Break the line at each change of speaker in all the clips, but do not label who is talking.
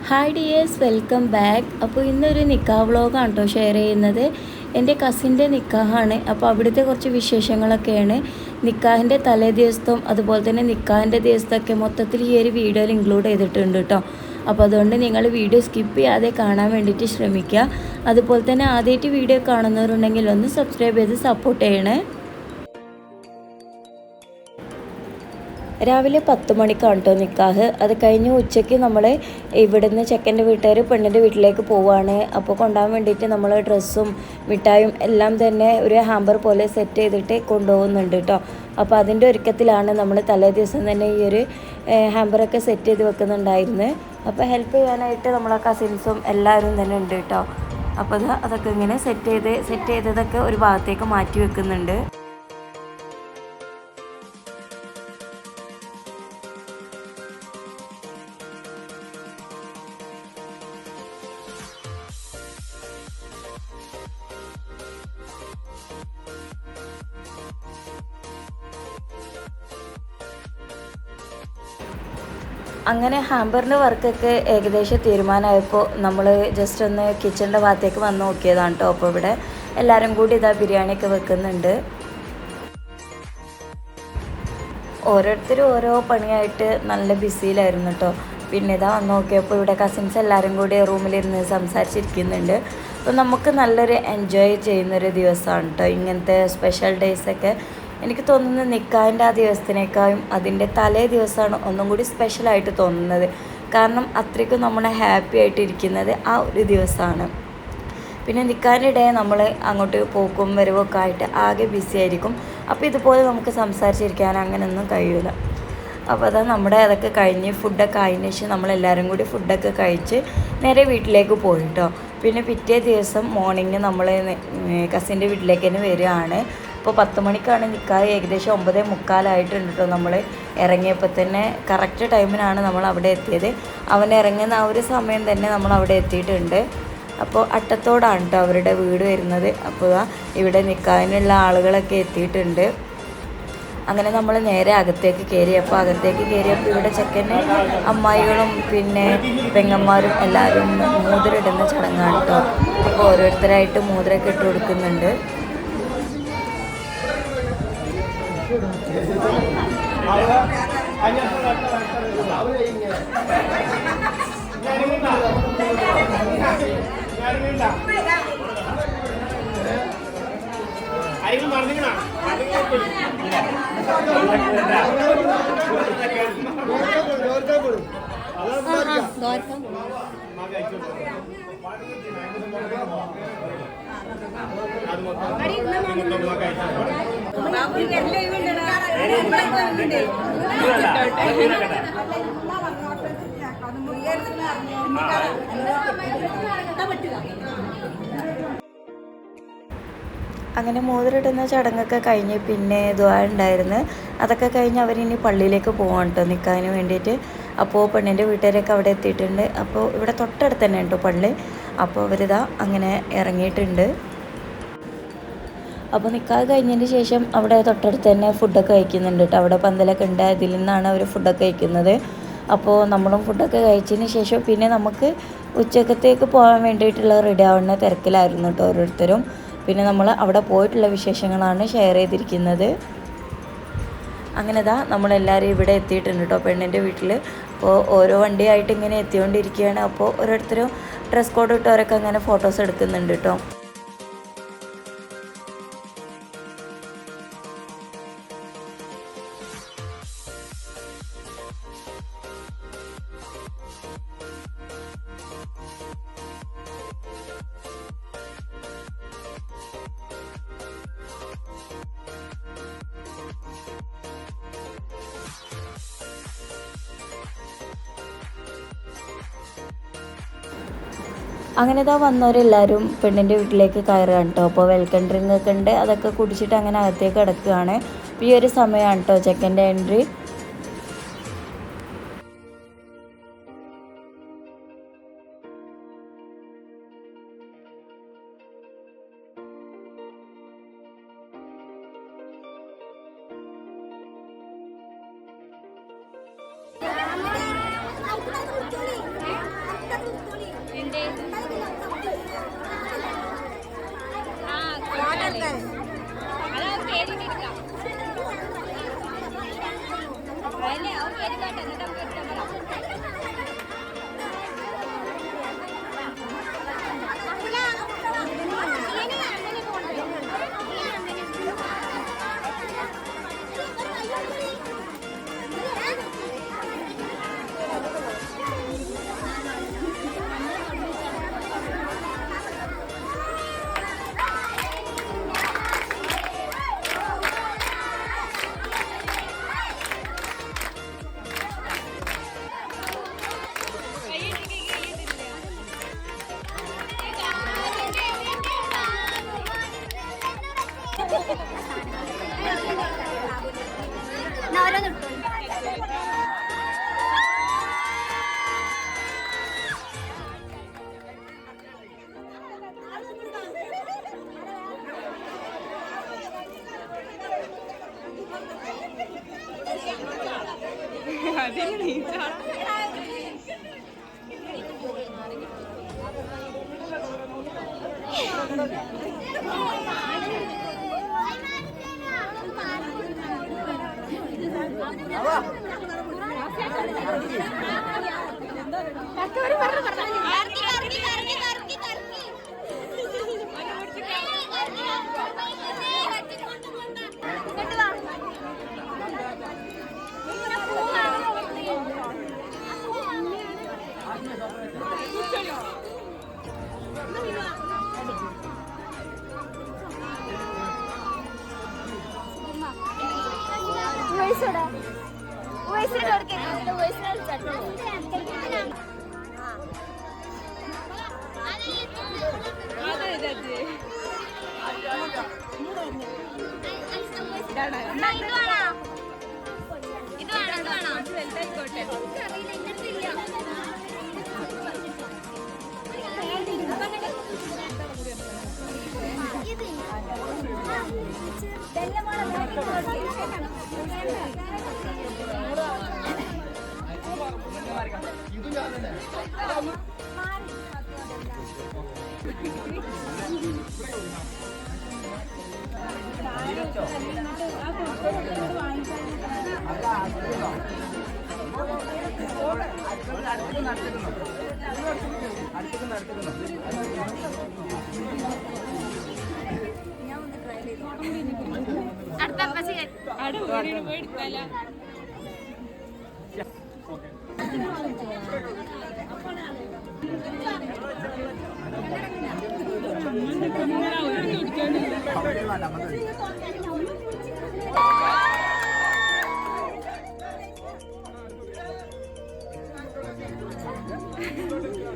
Hi dears, welcome back. അപ്പോൾ ഇന്നൊരു നിക്കാഹ് വ്ളോഗാണ് കേട്ടോ ഷെയർ ചെയ്യുന്നത്. എൻ്റെ കസിൻ്റെ നിക്കാഹാണ്. അപ്പോൾ അവിടുത്തെ കുറച്ച് വിശേഷങ്ങളൊക്കെയാണ്. നിക്കാഹിൻ്റെ തലേ ദിവസവും അതുപോലെ തന്നെ നിക്കാഹിൻ്റെ ദിവസത്തൊക്കെ മൊത്തത്തിൽ ഈ ഒരു വീഡിയോയിൽ ഇൻക്ലൂഡ് ചെയ്തിട്ടുണ്ട് കേട്ടോ. അപ്പോൾ അതുകൊണ്ട് നിങ്ങൾ വീഡിയോ സ്കിപ്പ് ചെയ്യാതെ കാണാൻ വേണ്ടിയിട്ട് ശ്രമിക്കുക. അതുപോലെ തന്നെ ആദ്യമായിട്ട് വീഡിയോ കാണുന്നവരുണ്ടെങ്കിൽ ഒന്ന് സബ്സ്ക്രൈബ് ചെയ്ത് സപ്പോർട്ട് ചെയ്യണേ. രാവിലെ 10 മണിക്കാണ് കേട്ടോ നിക്കാഹ്. അത് കഴിഞ്ഞ് ഉച്ചയ്ക്ക് നമ്മൾ ഇവിടുന്ന് ചെക്കൻ്റെ വീട്ടുകാർ പെണ്ണിൻ്റെ വീട്ടിലേക്ക് പോവുകയാണ്. അപ്പോൾ കൊണ്ടുപോകാൻ വേണ്ടിയിട്ട് നമ്മൾ ഡ്രസ്സും മിഠായും എല്ലാം തന്നെ ഒരു ഹാമ്പർ പോലെ സെറ്റ് ചെയ്തിട്ട് കൊണ്ടുപോകുന്നുണ്ട് കേട്ടോ. അപ്പോൾ അതിൻ്റെ ഒരുക്കത്തിലാണ് നമ്മൾ തലേ ദിവസം തന്നെ ഈ ഒരു ഹാമ്പറൊക്കെ സെറ്റ് ചെയ്ത് വെക്കുന്നുണ്ടായിരുന്നു. അപ്പോൾ ഹെൽപ്പ് ചെയ്യാനായിട്ട് നമ്മളെ കസിൻസും എല്ലാവരും തന്നെ ഉണ്ട് കേട്ടോ. അപ്പോൾ അതൊക്കെ ഇങ്ങനെ സെറ്റ് ചെയ്തതൊക്കെ ഒരു ഭാഗത്തേക്ക് മാറ്റി വെക്കുന്നുണ്ട്. അങ്ങനെ ഹാമ്പറിൻ്റെ വർക്കൊക്കെ ഏകദേശം തീരുമാനമായപ്പോൾ നമ്മൾ ജസ്റ്റ് ഒന്ന് കിച്ചണിൻ്റെ ഭാഗത്തേക്ക് വന്ന് നോക്കിയതാണ് കേട്ടോ. അപ്പോൾ ഇവിടെ എല്ലാവരും കൂടി ഇതാ ബിരിയാണിയൊക്കെ വെക്കുന്നുണ്ട്. ഓരോരുത്തരും ഓരോ പണിയായിട്ട് നല്ല ബിസിയിലായിരുന്നു കേട്ടോ. പിന്നെ ഇതാ വന്ന് നോക്കിയപ്പോൾ ഇവിടെ കസിൻസ് എല്ലാവരും കൂടി റൂമിലിരുന്ന് സംസാരിച്ചിരിക്കുന്നുണ്ട്. അപ്പോൾ നമുക്ക് നല്ലൊരു എൻജോയ് ചെയ്യുന്നൊരു ദിവസമാണ് കേട്ടോ ഇങ്ങനത്തെ സ്പെഷ്യൽ ഡേയ്സൊക്കെ. എനിക്ക് തോന്നുന്നത് നിക്കാഹിൻ്റെ ആ ദിവസത്തിനേക്കാളും അതിൻ്റെ തലേ ദിവസമാണ് ഒന്നും കൂടി സ്പെഷ്യലായിട്ട് തോന്നുന്നത്. കാരണം അത്രയ്ക്കും നമ്മളെ ഹാപ്പി ആയിട്ടിരിക്കുന്നത് ആ ഒരു ദിവസമാണ്. പിന്നെ നിക്കാഹിൻ്റെ ഡേ നമ്മൾ അങ്ങോട്ട് പോക്കും വരവൊക്കെ ആയിട്ട് ആകെ ബിസി ആയിരിക്കും. അപ്പോൾ ഇതുപോലെ നമുക്ക് സംസാരിച്ചിരിക്കാൻ അങ്ങനെയൊന്നും കഴിയില്ല. അപ്പോൾ അതാ അതൊക്കെ കഴിഞ്ഞ് ഫുഡൊക്കെ ആയതിനു ശേഷം നമ്മളെല്ലാവരും കൂടി ഫുഡൊക്കെ കഴിച്ച് നേരെ വീട്ടിലേക്ക് പോയി കേട്ടോ. പിന്നെ പിറ്റേ ദിവസം മോർണിംഗ് നമ്മൾ കസിൻ്റെ വീട്ടിലേക്ക് തന്നെ വരികയാണ്. അപ്പോൾ 10 മണിക്കാണ് നിക്കാഹ്. ഏകദേശം 9:45 കേട്ടോ. നമ്മൾ ഇറങ്ങിയപ്പോൾ തന്നെ കറക്റ്റ് ടൈമിനാണ് നമ്മൾ അവിടെ എത്തിയത്. അവൻ ഇറങ്ങുന്ന ആ ഒരു സമയം തന്നെ നമ്മൾ അവിടെ എത്തിയിട്ടുണ്ട്. അപ്പോൾ അട്ടത്തോടാണ് കേട്ടോ അവരുടെ വീട് വരുന്നത്. അപ്പോൾ ഇവിടെ നിക്കാഹിനുള്ള ആളുകളൊക്കെ എത്തിയിട്ടുണ്ട്. അങ്ങനെ നമ്മൾ നേരെ അകത്തേക്ക് കയറിയപ്പോൾ ഇവിടെ ചെക്കൻ്റെ അമ്മായികളും പിന്നെ പെങ്ങന്മാരും എല്ലാവരും മോതിരിടുന്ന ചടങ്ങാണ് കേട്ടോ. അപ്പോൾ ഓരോരുത്തരായിട്ട് മോതിരമൊക്കെ ഇട്ട് കൊടുക്കുന്നുണ്ട്. അങ്ങനെ മോതിരിടുന്ന ചടങ്ങൊക്കെ കഴിഞ്ഞ് പിന്നെ ദുആ ഉണ്ടായിരുന്നു. അതൊക്കെ കഴിഞ്ഞ് അവരിനി പള്ളിയിലേക്ക് പോകാൻ കേട്ടോ നിക്കാഹിന് വേണ്ടിയിട്ട്. അപ്പോൾ പെണ്ണിൻ്റെ വീട്ടുകാരൊക്കെ അവിടെ എത്തിയിട്ടുണ്ട്. അപ്പോൾ ഇവിടെ തൊട്ടടുത്ത് തന്നെ കേട്ടോ പള്ളി. അപ്പോൾ അവരിതാ അങ്ങനെ ഇറങ്ങിയിട്ടുണ്ട്. അപ്പോൾ നിക്കാഹ് കഴിഞ്ഞതിന് ശേഷം അവിടെ തൊട്ടടുത്ത് തന്നെ ഫുഡൊക്കെ കഴിക്കുന്നുണ്ട് കേട്ടോ. അവിടെ പന്തലൊക്കെ ഉണ്ട്, അതിൽ നിന്നാണ് അവർ ഫുഡൊക്കെ കഴിക്കുന്നത്. അപ്പോൾ നമ്മളും ഫുഡൊക്കെ കഴിച്ചതിന് ശേഷം പിന്നെ നമുക്ക് ഉച്ചക്കത്തേക്ക് പോകാൻ വേണ്ടിയിട്ടുള്ള റെഡി ആവുന്ന തിരക്കിലായിരുന്നു കേട്ടോ ഓരോരുത്തരും. പിന്നെ നമ്മൾ അവിടെ പോയിട്ടുള്ള വിശേഷങ്ങളാണ് ഷെയർ ചെയ്തിരിക്കുന്നത്. അങ്ങനെ നമ്മളെല്ലാവരും ഇവിടെ എത്തിയിട്ടുണ്ട് കേട്ടോ പെണ്ണിൻ്റെ വീട്ടിൽ. അപ്പോൾ ഓരോ വണ്ടിയായിട്ട് ഇങ്ങനെ എത്തിക്കൊണ്ടിരിക്കുകയാണ്. അപ്പോൾ ഓരോരുത്തരും ഡ്രസ് കോഡ് ഇട്ടവരൊക്കെ അങ്ങനെ ഫോട്ടോസ് എടുക്കുന്നുണ്ട് കേട്ടോ. അങ്ങനെ വന്നവരെല്ലാവരും പെണ്ണിൻ്റെ വീട്ടിലേക്ക് കയറുകയാണ് കേട്ടോ. അപ്പോൾ വെൽക്കം ഡ്രിങ്ക് ഒക്കെ ഉണ്ട്, അതൊക്കെ കുടിച്ചിട്ട് അങ്ങനെ അകത്തേക്ക് കിടക്കുകയാണ്. ഈ ഒരു സമയമാണ് കേട്ടോ ചെക്കൻ്റെ എൻട്രി.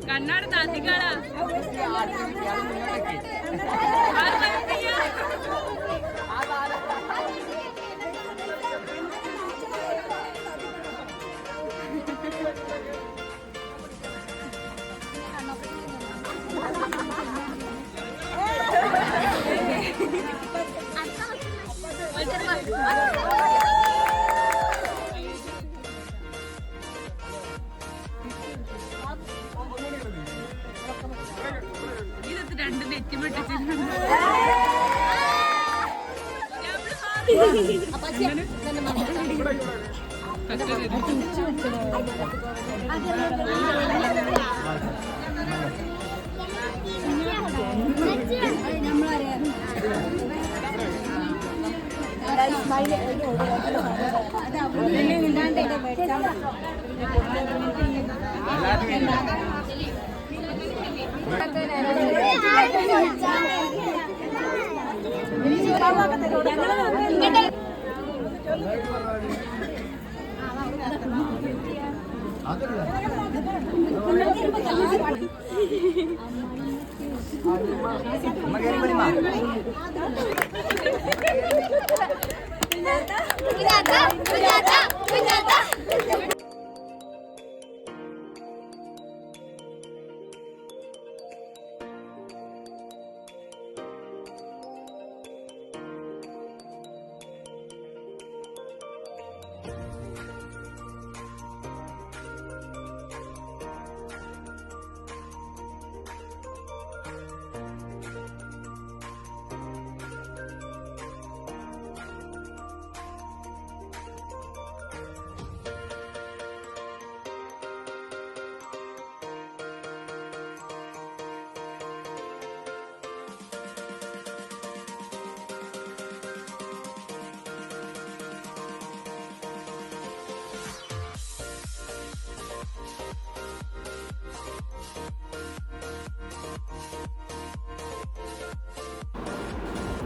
കണ്ണാട് താത്തിക്കാളാ ഇതൊക്കെ രണ്ട് നെറ്റിമിട്ടിട്ടുണ്ട്.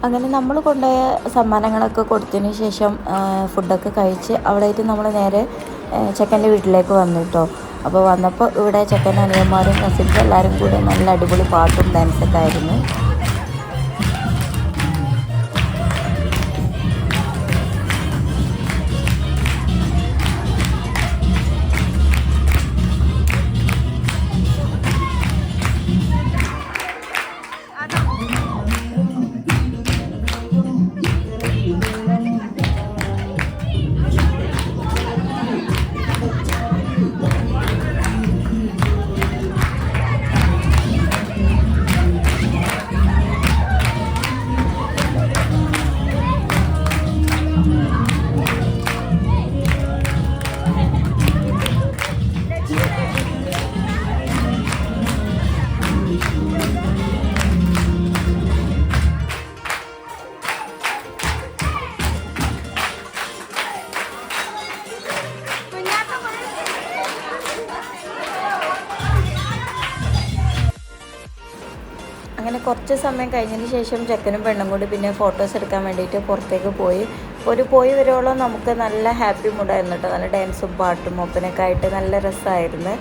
അങ്ങനെ നമ്മൾ കൊണ്ടുപോയ സമ്മാനങ്ങളൊക്കെ കൊടുത്തതിന് ശേഷം ഫുഡൊക്കെ കഴിച്ച് അവിടെയായിട്ട് നമ്മൾ നേരെ ചെക്കൻ്റെ വീട്ടിലേക്ക് വന്നു കേട്ടോ. അപ്പോൾ വന്നപ്പോൾ ഇവിടെ ചെക്കൻ്റെ അനിയന്മാരും കസിൻസും എല്ലാവരും കൂടെ നല്ല അടിപൊളി പാട്ടും ഡാൻസൊക്കെ ആയിരുന്നു. അങ്ങനെ കുറച്ച് സമയം കഴിഞ്ഞതിന് ശേഷം ചെക്കനും പെണ്ണും കൂടി പിന്നെ ഫോട്ടോസ് എടുക്കാൻ വേണ്ടിയിട്ട് പുറത്തേക്ക് പോയി. പോയി വരുവോളം നമുക്ക് നല്ല ഹാപ്പി മൂഡായിരുന്നു കേട്ടോ. നല്ല ഡാൻസും പാട്ടും ഒപ്പനൊക്കെ ആയിട്ട് നല്ല രസമായിരുന്നു.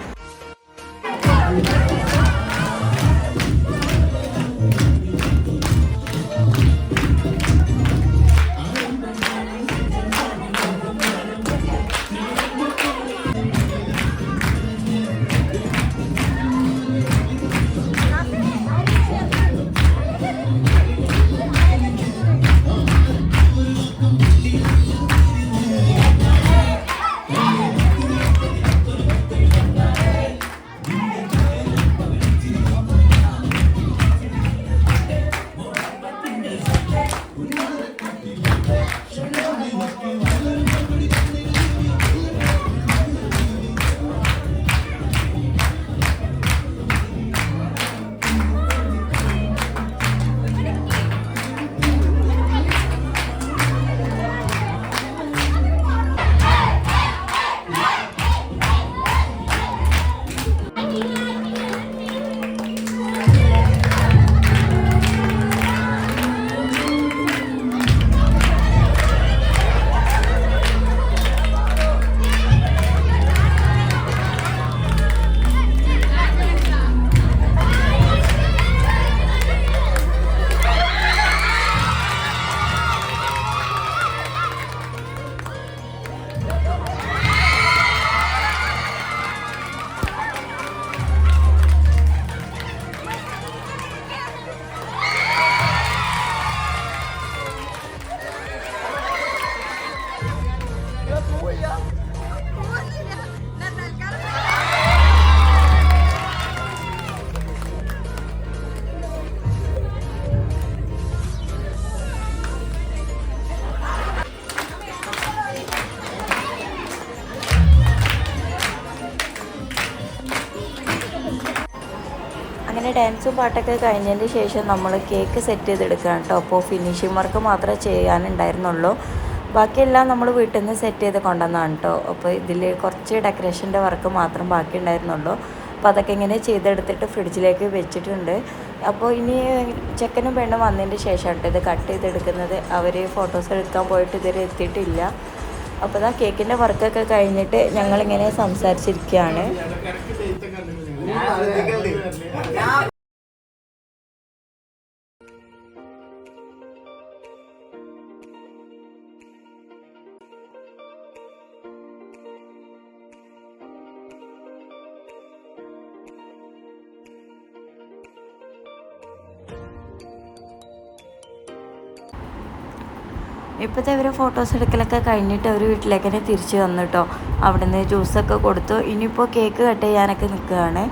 അങ്ങനെ ഡാൻസും പാട്ടൊക്കെ കഴിഞ്ഞതിന് ശേഷം നമ്മൾ കേക്ക് സെറ്റ് ചെയ്തെടുക്കുകയാണ് കേട്ടോ. അപ്പോൾ ഫിനിഷിംഗ് വർക്ക് മാത്രമേ ചെയ്യാനുണ്ടായിരുന്നുള്ളൂ. ബാക്കിയെല്ലാം നമ്മൾ വീട്ടിൽ നിന്ന് സെറ്റ് ചെയ്ത് കൊണ്ടുവന്നതാണ് കേട്ടോ. അപ്പോൾ ഇതിൽ കുറച്ച് ഡെക്കറേഷൻ്റെ വർക്ക് മാത്രം ബാക്കി ഉണ്ടായിരുന്നുള്ളൂ. അപ്പോൾ അതൊക്കെ ഇങ്ങനെ ചെയ്തെടുത്തിട്ട് ഫ്രിഡ്ജിലേക്ക് വെച്ചിട്ടുണ്ട്. അപ്പോൾ ഇനി ചെക്കനും പെണ്ണും വന്നതിന് ശേഷമാണ് കേട്ടോ ഇത് കട്ട് ചെയ്തെടുക്കുന്നത്. അവർ ഫോട്ടോസ് എടുക്കാൻ പോയിട്ട് ഇതുവരെ എത്തിയിട്ടില്ല. അപ്പോൾ ആ കേക്കിൻ്റെ വർക്കൊക്കെ കഴിഞ്ഞിട്ട് ഞങ്ങളിങ്ങനെ സംസാരിച്ചിരിക്കുകയാണ്. ഇപ്പോഴത്തെ ഇവർ ഫോട്ടോസ് എടുക്കലൊക്കെ കഴിഞ്ഞിട്ട് അവർ വീട്ടിലേക്ക് തന്നെ തിരിച്ച് വന്നു കേട്ടോ. അവിടെ നിന്ന് ജ്യൂസൊക്കെ കൊടുത്തു. ഇനിയിപ്പോൾ കേക്ക് കട്ട് ചെയ്യാനൊക്കെ നിൽക്കുകയാണ്.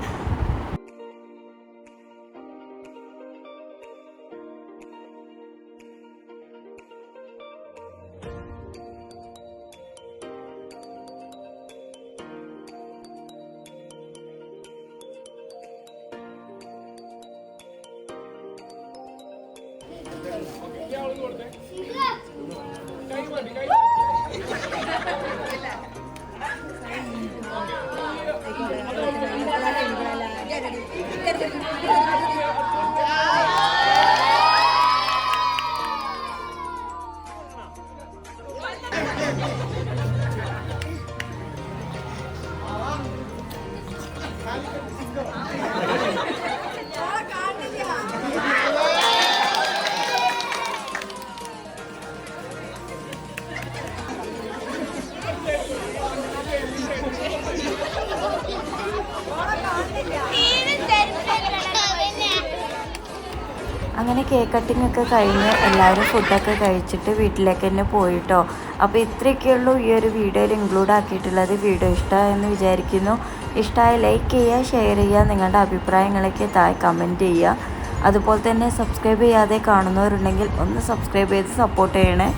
അങ്ങനെ കേക്ക് കട്ടിംഗ് ഒക്കെ കഴിഞ്ഞ് എല്ലാവരും ഫുഡൊക്കെ കഴിച്ചിട്ട് വീട്ടിലേക്ക് തന്നെ പോയിട്ടോ. അപ്പോൾ ഇത്രയൊക്കെയുള്ളൂ ഈ ഒരു വീഡിയോയിൽ ഇൻക്ലൂഡ് ആക്കിയിട്ടുള്ളത്. വീഡിയോ ഇഷ്ടമായെന്ന് വിചാരിക്കുന്നു. ഇഷ്ടമായി ലൈക്ക് ചെയ്യുക, ഷെയർ ചെയ്യുക, നിങ്ങളുടെ അഭിപ്രായങ്ങളൊക്കെ താഴെ കമൻറ്റ് ചെയ്യുക. അതുപോലെ തന്നെ സബ്സ്ക്രൈബ് ചെയ്യാതെ കാണുന്നവരുണ്ടെങ്കിൽ ഒന്ന് സബ്സ്ക്രൈബ് ചെയ്ത് സപ്പോർട്ട് ചെയ്യണേ.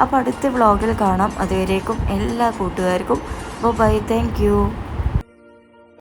അപ്പോൾ അടുത്ത വ്ളോഗിൽ കാണാം. അതുവരേക്കും എല്ലാ കൂട്ടുകാർക്കും ബൈ. Thank you.